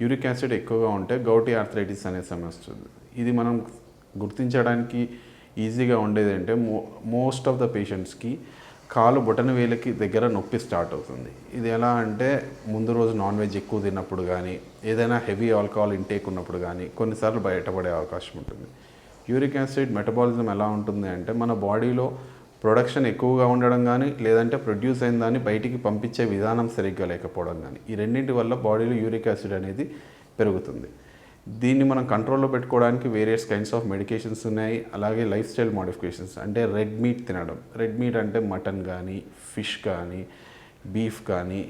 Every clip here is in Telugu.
యూరిక్ యాసిడ్ ఎక్కువగా ఉంటే గౌటీ ఆర్థరైటిస్ అనే సమస్య వస్తుంది. ఇది మనం గుర్తించడానికి ఈజీగా ఉండేది అంటే మోస్ట్ ఆఫ్ ద పేషెంట్స్కి కాలు బొటన వేలకి దగ్గర నొప్పి స్టార్ట్ అవుతుంది. ఇది ఎలా అంటే ముందు రోజు నాన్ వెజ్ ఎక్కువ తిన్నప్పుడు కానీ, ఏదైనా హెవీ ఆల్కహాల్ ఇంటేక్ ఉన్నప్పుడు కానీ కొన్నిసార్లు బయటపడే అవకాశం ఉంటుంది. యూరిక్ యాసిడ్ మెటబాలిజం ఎలా ఉంటుంది అంటే మన బాడీలో ప్రొడక్షన్ ఎక్కువగా ఉండడం కానీ, లేదంటే ప్రొడ్యూస్ అయిన దాన్ని బయటికి పంపించే విధానం సరిగ్గా లేకపోవడం కానీ, ఈ రెండింటి వల్ల బాడీలో యూరిక్ యాసిడ్ అనేది పెరుగుతుంది. దీన్ని మనం కంట్రోల్లో పెట్టుకోవడానికి వేరియస్ కైండ్స్ ఆఫ్ మెడికేషన్స్ ఉన్నాయి. అలాగే లైఫ్ స్టైల్ మోడిఫికేషన్స్ అంటే రెడ్ మీట్ తినడం. రెడ్ మీట్ అంటే మటన్ కానీ, ఫిష్ కానీ, బీఫ్ కానీ,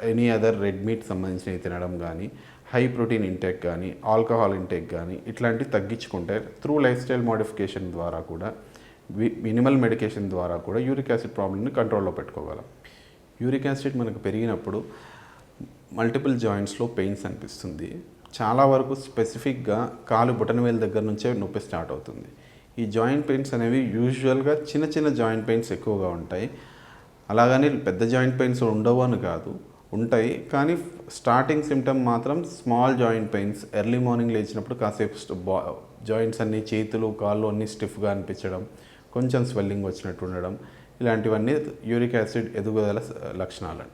ఎనీ అదర్ రెడ్ మీట్ సంబంధించినవి తినడం కానీ, హై ప్రోటీన్ ఇంటేక్ కానీ, ఆల్కహాల్ ఇంటేక్ కానీ ఇట్లాంటివి తగ్గించుకుంటే త్రూ లైఫ్ స్టైల్ మోడిఫికేషన్ ద్వారా కూడా, మినిమల్ మెడికేషన్ ద్వారా కూడా యూరిక్ యాసిడ్ ప్రాబ్లమ్ని కంట్రోల్లో పెట్టుకోగలం. యూరిక్ యాసిడ్ మనకు పెరిగినప్పుడు మల్టిపుల్ జాయింట్స్లో పెయిన్స్ అనిపిస్తుంది. చాలా వరకు స్పెసిఫిక్గా కాలు బొటనవేలు దగ్గర నుంచే నొప్పి స్టార్ట్ అవుతుంది. ఈ జాయింట్ పెయిన్స్ అనేవి యూజువల్గా చిన్న చిన్న జాయింట్ పెయిన్స్ ఎక్కువగా ఉంటాయి. అలాగని పెద్ద జాయింట్ పెయిన్స్ ఉండవు అని కాదు, ఉంటాయి. కానీ స్టార్టింగ్ సిమ్టమ్ మాత్రం small joint pains. Early morning లేచినప్పుడు కాసేపు జాయింట్స్ అన్నీ, చేతులు కాళ్ళు అన్నీ స్టిఫ్గా అనిపించడం, కొంచెం స్వెల్లింగ్ వచ్చినట్టు ఉండడం, ఇలాంటివన్నీ యూరిక్ యాసిడ్ ఎదుగుదల లక్షణాలు.